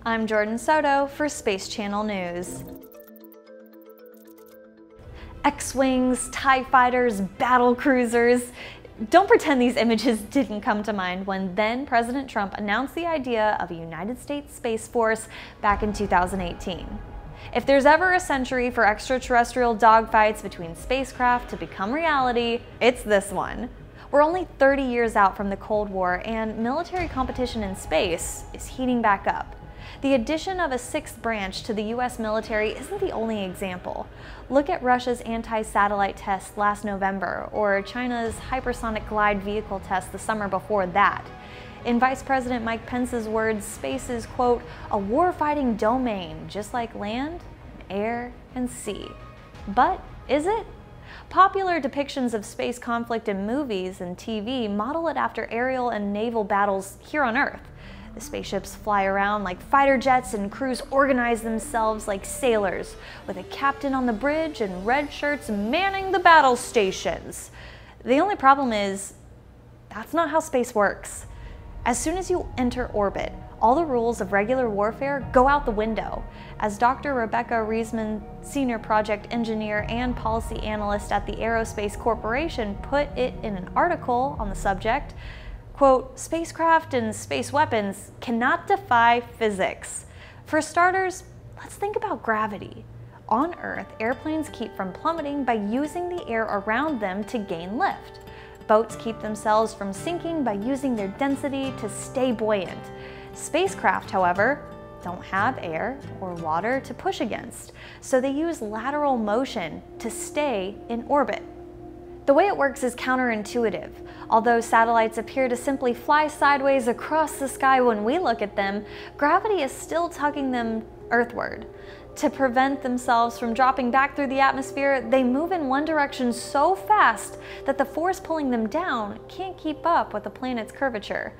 I'm Jordan Soto for Space Channel News. X-Wings, TIE fighters, battle cruisers. Don't pretend these images didn't come to mind when then President Trump announced the idea of a United States Space Force back in 2018. If there's ever a century for extraterrestrial dogfights between spacecraft to become reality, it's this one. We're only 30 years out from the Cold War, and military competition in space is heating back up. The addition of a sixth branch to the US military isn't the only example. Look at Russia's anti-satellite test last November, or China's hypersonic glide vehicle test the summer before that. In Vice President Mike Pence's words, space is, quote, a war-fighting domain, just like land, air, and sea. But is it? Popular depictions of space conflict in movies and TV model it after aerial and naval battles here on Earth. The spaceships fly around like fighter jets and crews organize themselves like sailors, with a captain on the bridge and red shirts manning the battle stations. The only problem is, that's not how space works. As soon as you enter orbit, all the rules of regular warfare go out the window. As Dr. Rebecca Reisman, Senior Project Engineer and Policy Analyst at the Aerospace Corporation, put it in an article on the subject, quote, spacecraft and space weapons cannot defy physics. For starters, let's think about gravity. On Earth, airplanes keep from plummeting by using the air around them to gain lift. Boats keep themselves from sinking by using their density to stay buoyant. Spacecraft, however, don't have air or water to push against, so they use lateral motion to stay in orbit. The way it works is counterintuitive. Although satellites appear to simply fly sideways across the sky when we look at them, gravity is still tugging them earthward. To prevent themselves from dropping back through the atmosphere, they move in one direction so fast that the force pulling them down can't keep up with the planet's curvature.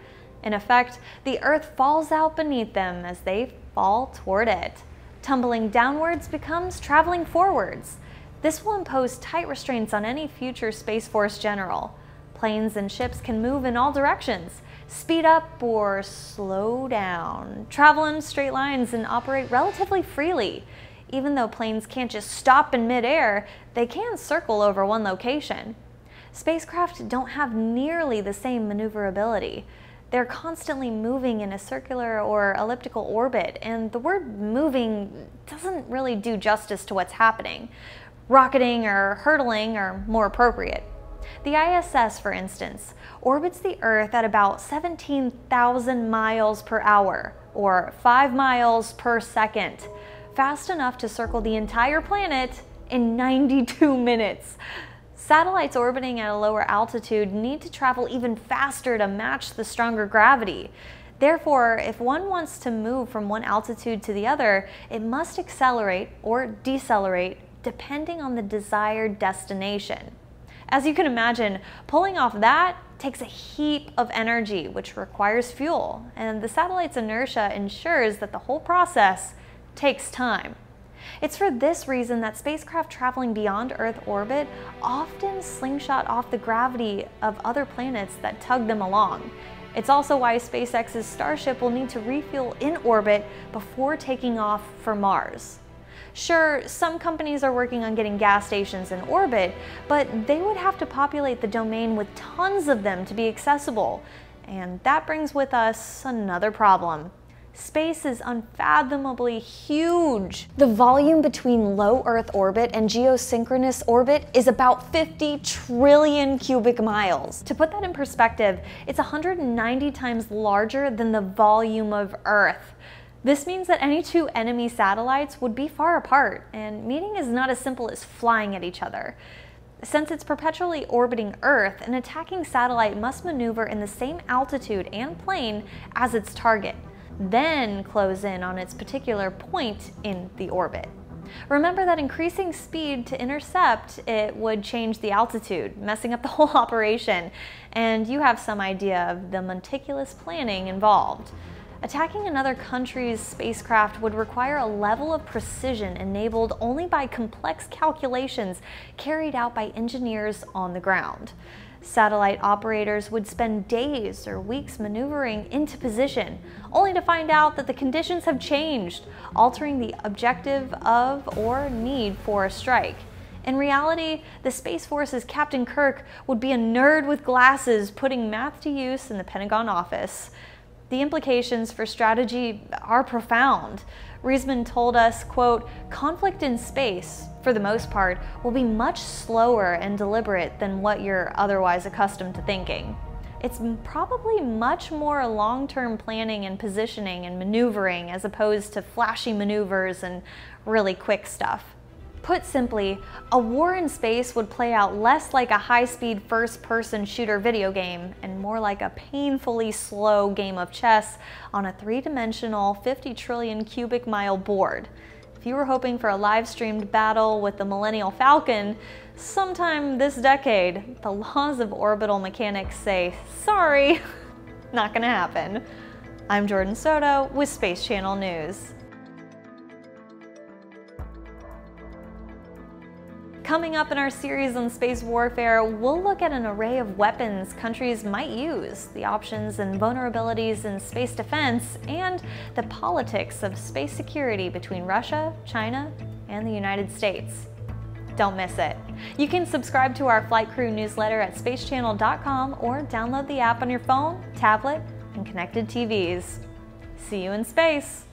In effect, the Earth falls out beneath them as they fall toward it. Tumbling downwards becomes traveling forwards. This will impose tight restraints on any future Space Force general. Planes and ships can move in all directions, speed up or slow down, travel in straight lines, and operate relatively freely. Even though planes can't just stop in midair, they can circle over one location. Spacecraft don't have nearly the same maneuverability. They're constantly moving in a circular or elliptical orbit, and the word moving doesn't really do justice to what's happening. Rocketing or hurtling are more appropriate. The ISS, for instance, orbits the Earth at about 17,000 miles per hour, or 5 miles per second, fast enough to circle the entire planet in 92 minutes. Satellites orbiting at a lower altitude need to travel even faster to match the stronger gravity. Therefore, if one wants to move from one altitude to the other, it must accelerate or decelerate depending on the desired destination. As you can imagine, pulling off that takes a heap of energy, which requires fuel, and the satellite's inertia ensures that the whole process takes time. It's for this reason that spacecraft traveling beyond Earth orbit often slingshot off the gravity of other planets that tug them along. It's also why SpaceX's Starship will need to refuel in orbit before taking off for Mars. Sure, some companies are working on getting gas stations in orbit, but they would have to populate the domain with tons of them to be accessible. And that brings with us another problem. Space is unfathomably huge. The volume between low Earth orbit and geosynchronous orbit is about 50 trillion cubic miles. To put that in perspective, it's 190 times larger than the volume of Earth. This means that any two enemy satellites would be far apart, and meeting is not as simple as flying at each other. Since it's perpetually orbiting Earth, an attacking satellite must maneuver in the same altitude and plane as its target, then close in on its particular point in the orbit. Remember that increasing speed to intercept it would change the altitude, messing up the whole operation, and you have some idea of the meticulous planning involved. Attacking another country's spacecraft would require a level of precision enabled only by complex calculations carried out by engineers on the ground. Satellite operators would spend days or weeks maneuvering into position, only to find out that the conditions have changed, altering the objective of or need for a strike. In reality, the Space Force's Captain Kirk would be a nerd with glasses putting math to use in the Pentagon office. The implications for strategy are profound. Reisman told us, quote, "Conflict in space, for the most part, will be much slower and deliberate than what you're otherwise accustomed to thinking. It's probably much more long-term planning and positioning and maneuvering as opposed to flashy maneuvers and really quick stuff." Put simply, a war in space would play out less like a high-speed first-person shooter video game and more like a painfully slow game of chess on a three-dimensional 50 trillion cubic mile board. If you were hoping for a live-streamed battle with the Millennial Falcon sometime this decade, the laws of orbital mechanics say, sorry, not gonna happen. I'm Jordan Soto with Space Channel News. Coming up in our series on space warfare, we'll look at an array of weapons countries might use, the options and vulnerabilities in space defense, and the politics of space security between Russia, China, and the United States. Don't miss it. You can subscribe to our Flight Crew newsletter at spacechannel.com or download the app on your phone, tablet, and connected TVs. See you in space!